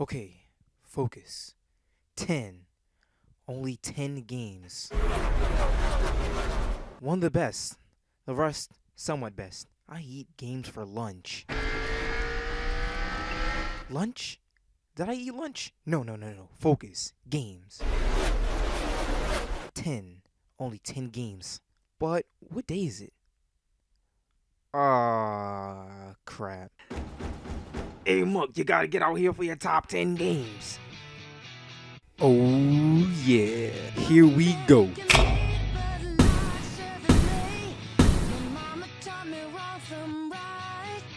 Okay, focus. 10. Only 10 games. One the best, the rest somewhat best. I eat games for lunch. Lunch? Did I eat lunch? No. Focus. Games. 10. Only 10 games. But what day is it? Crap. Hey, Muck, you gotta get out here for your top 10 games. Oh, yeah. Here we go.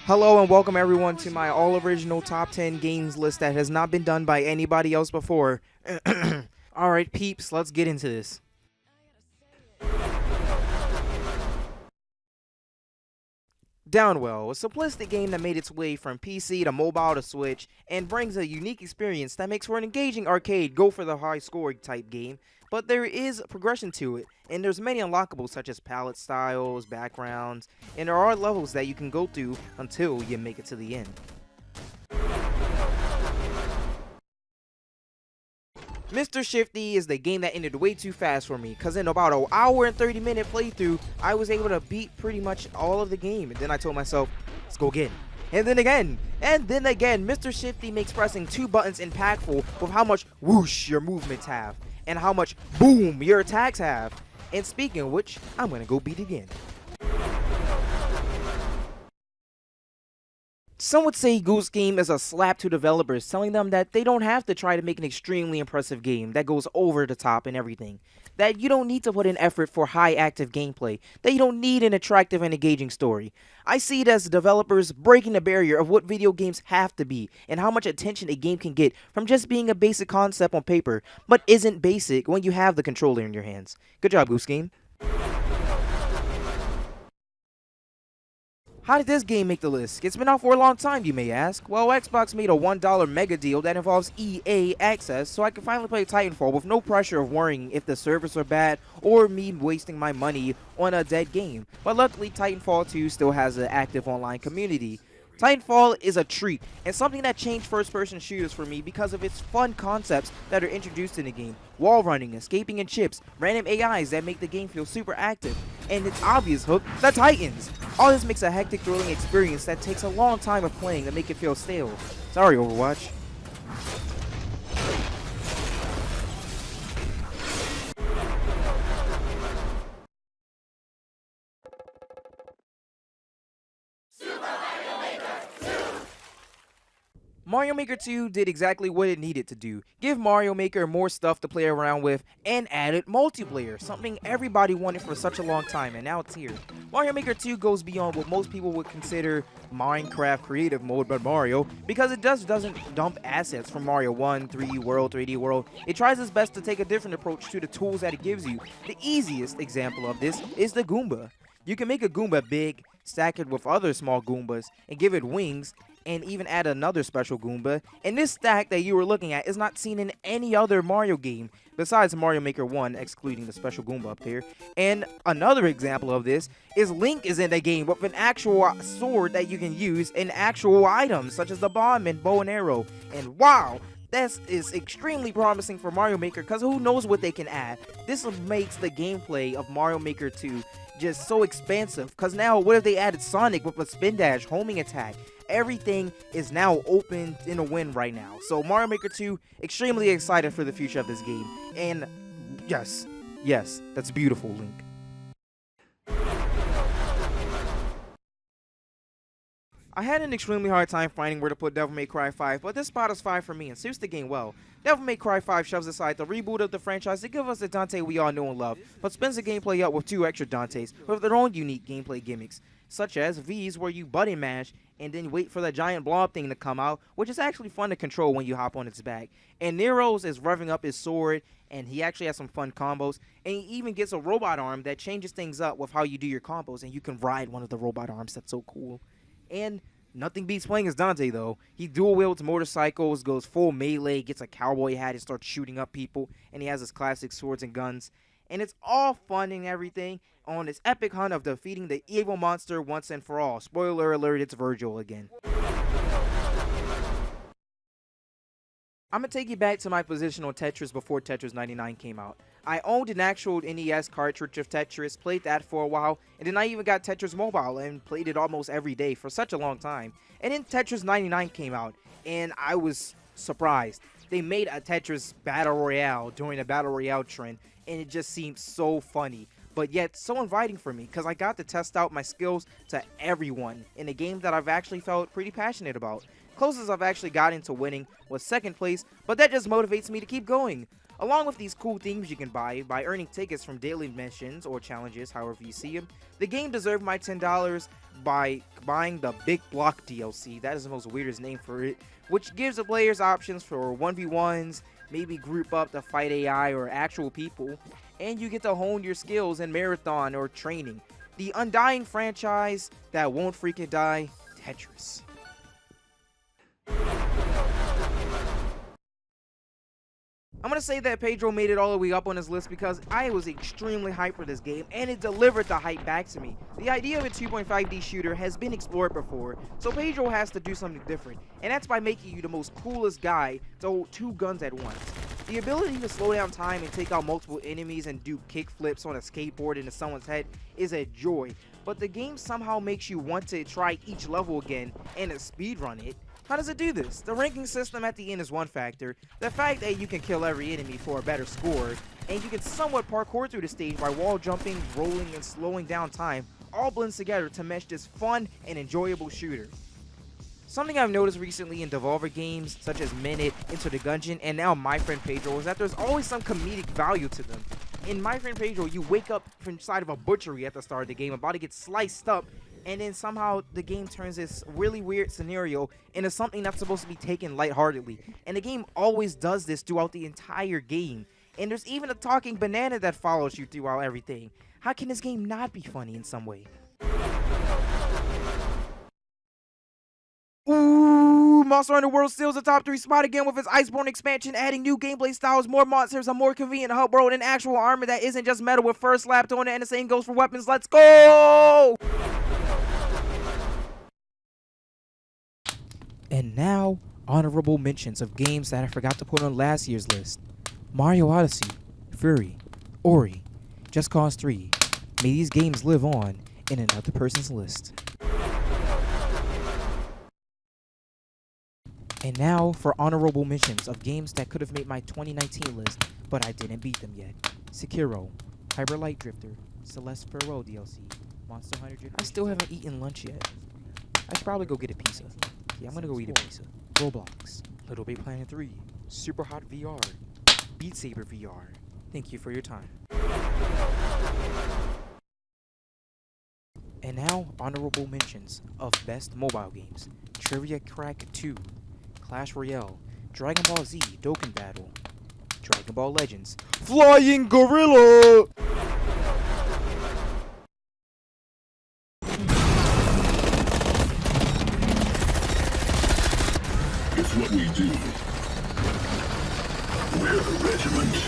Hello and welcome everyone to my all-original top 10 games list that has not been done by anybody else before. Alright, peeps, let's get into this. Downwell, a simplistic game that made its way from PC to mobile to Switch, and brings a unique experience that makes for an engaging arcade go-for-the-high-scoring type game, but there is progression to it, and there's many unlockables such as palette styles, backgrounds, and there are levels that you can go through until you make it to the end. Mr. Shifty is the game that ended way too fast for me, cause in about an hour and 30-minute playthrough, I was able to beat pretty much all of the game, and then I told myself, let's go again. And then again, Mr. Shifty makes pressing 2 buttons impactful with how much whoosh your movements have, and how much boom your attacks have. And speaking of which, I'm gonna go beat again. Some would say Goo Scheme is a slap to developers, telling them that they don't have to try to make an extremely impressive game that goes over the top and everything. That you don't need to put in effort for high active gameplay. That you don't need an attractive and engaging story. I see it as developers breaking the barrier of what video games have to be and how much attention a game can get from just being a basic concept on paper, but isn't basic when you have the controller in your hands. Good job, Goo Scheme. How did this game make the list? It's been out for a long time, you may ask. Well, Xbox made a $1 mega deal that involves EA access, so I can finally play Titanfall with no pressure of worrying if the servers are bad or me wasting my money on a dead game. But luckily, Titanfall 2 still has an active online community. Titanfall is a treat, and something that changed first-person shooters for me because of its fun concepts that are introduced in the game. Wall running, escaping in chips, random AIs that make the game feel super active, and its obvious hook, the Titans. All this makes a hectic, thrilling experience that takes a long time of playing to make it feel stale. Sorry, Overwatch. Mario Maker 2 did exactly what it needed to do. Give Mario Maker more stuff to play around with and added multiplayer, something everybody wanted for such a long time, and now it's here. Mario Maker 2 goes beyond what most people would consider Minecraft creative mode but Mario, because it doesn't dump assets from Mario 1, 3 World, 3D World. It tries its best to take a different approach to the tools that it gives you. The easiest example of this is the Goomba. You can make a Goomba big, stack it with other small Goombas, and give it wings, and even add another special Goomba. And this stack that you were looking at is not seen in any other Mario game besides Mario Maker 1, excluding the special Goomba up there. And another example of this is Link is in the game with an actual sword that you can use and actual items such as the bomb and bow and arrow. And wow! This is extremely promising for Mario Maker because who knows what they can add. This makes the gameplay of Mario Maker 2 just so expansive, because now what if they added Sonic with a spin dash, homing attack? Everything is now open in a win right now. So Mario Maker 2, extremely excited for the future of this game. And yes, that's beautiful, Link. I had an extremely hard time finding where to put Devil May Cry 5, but this spot is 5 for me and suits the game well. Devil May Cry 5 shoves aside the reboot of the franchise to give us the Dante we all know and love, but spins the gameplay up with 2 extra Dantes with their own unique gameplay gimmicks, such as V's where you button mash and then wait for the giant blob thing to come out, which is actually fun to control when you hop on its back. And Nero's is revving up his sword, and he actually has some fun combos, and he even gets a robot arm that changes things up with how you do your combos, and you can ride one of the robot arms. That's so cool. And nothing beats playing as Dante, though. He dual wields motorcycles, goes full melee, gets a cowboy hat and starts shooting up people, and he has his classic swords and guns. And it's all fun and everything on this epic hunt of defeating the evil monster once and for all. Spoiler alert, it's Virgil again. I'm gonna take you back to my position on Tetris before Tetris 99 came out. I owned an actual NES cartridge of Tetris, played that for a while, and then I even got Tetris Mobile and played it almost every day for such a long time. And then Tetris 99 came out, and I was surprised. They made a Tetris Battle Royale during the Battle Royale trend, and it just seemed so funny, but yet so inviting for me, because I got to test out my skills to everyone in a game that I've actually felt pretty passionate about. Closest I've actually got into winning was second place, but that just motivates me to keep going. Along with these cool themes you can buy by earning tickets from daily missions or challenges, however you see them, the game deserved my $10 by buying the Big Block DLC, that is the most weirdest name for it, which gives the players options for 1v1s, maybe group up to fight AI or actual people, and you get to hone your skills in marathon or training. The undying franchise that won't freaking die, Tetris. I'm going to say that Pedro made it all the way up on his list because I was extremely hyped for this game, and it delivered the hype back to me. The idea of a 2.5D shooter has been explored before, so Pedro has to do something different, and that's by making you the most coolest guy to hold two guns at once. The ability to slow down time and take out multiple enemies and do kick flips on a skateboard into someone's head is a joy, but the game somehow makes you want to try each level again and speedrun it. How does it do this? The ranking system at the end is one factor. The fact that you can kill every enemy for a better score, and you can somewhat parkour through the stage by wall jumping, rolling, and slowing down time, all blends together to mesh this fun and enjoyable shooter. Something I've noticed recently in Devolver games, such as Minute, Enter the Gungeon, and now My Friend Pedro, is that there's always some comedic value to them. In My Friend Pedro, you wake up from inside of a butchery at the start of the game, about to get sliced up, and then somehow the game turns this really weird scenario into something that's supposed to be taken lightheartedly. And the game always does this throughout the entire game. And there's even a talking banana that follows you throughout everything. How can this game not be funny in some way? Ooh, Monster Hunter World steals the top 3 spot again with its Iceborn expansion, adding new gameplay styles, more monsters, a more convenient hub world, and actual armor that isn't just metal with fur slapped on it, and the same goes for weapons. Let's go! And now, honorable mentions of games that I forgot to put on last year's list. Mario Odyssey, Fury, Ori, Just Cause 3. May these games live on in another person's list. And now for honorable mentions of games that could have made my 2019 list, but I didn't beat them yet. Sekiro, Hyper Light Drifter, Celeste Farewell DLC, Monster Hunter Generation. I still haven't eaten lunch yet. I should probably go get a pizza. Yeah, I'm gonna go eat a pizza. Roblox, Little Big Planet 3, Super Hot VR, Beat Saber VR. Thank you for your time. And now, honorable mentions of best mobile games. Trivia Crack 2, Clash Royale, Dragon Ball Z Dokkan Battle, Dragon Ball Legends, Flying Gorilla! It's what we do. We're the regiment.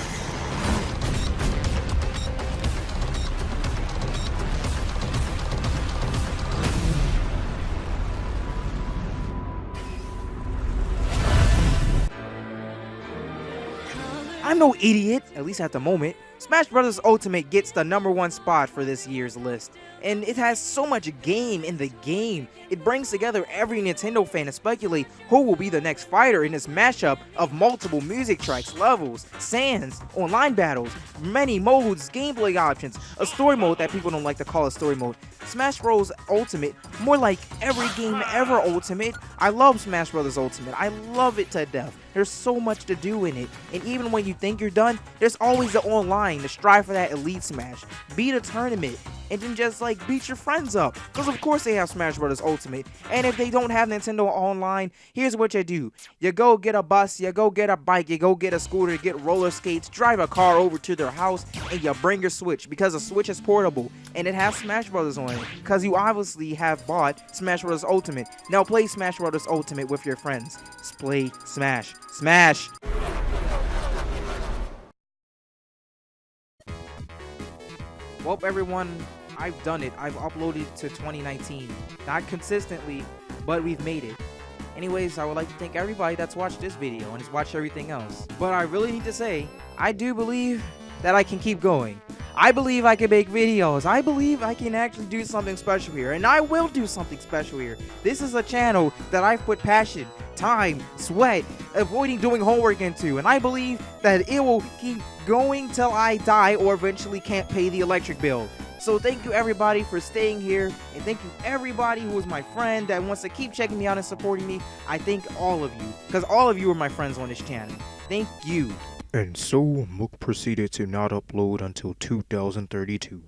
I'm no idiot, at least at the moment. Smash Bros. Ultimate gets the #1 spot for this year's list, and it has so much game in the game. It brings together every Nintendo fan to speculate who will be the next fighter in this mashup of multiple music tracks, levels, sands, online battles, many modes, gameplay options, a story mode that people don't like to call a story mode. Smash Bros. Ultimate, more like every game ever Ultimate. I love Smash Bros. Ultimate. I love it to death. There's so much to do in it, and even when you think you're done, there's always the online to strive for that Elite Smash, beat a tournament, and then just like beat your friends up, because of course they have Smash Bros. Ultimate. And if they don't have Nintendo Online, here's what you do. You go get a bus, you go get a bike, you go get a scooter, get roller skates, drive a car over to their house, and you bring your Switch, because the Switch is portable, and it has Smash Bros. On it, because you obviously have bought Smash Bros. Ultimate. Now play Smash Bros. Ultimate with your friends. Play Smash. Smash! Well, everyone, I've done it. I've uploaded to 2019. Not consistently, but we've made it. Anyways, I would like to thank everybody that's watched this video and has watched everything else. But I really need to say, I do believe that I can keep going. I believe I can make videos. I believe I can actually do something special here, and I will do something special here. This is a channel that I've put passion, time, sweat, avoiding doing homework into, and I believe that it will keep going till I die or eventually can't pay the electric bill. So thank you everybody for staying here, and thank you everybody who is my friend that wants to keep checking me out and supporting me. I thank all of you, because all of you are my friends on this channel. Thank you. And so Mook proceeded to not upload until 2032.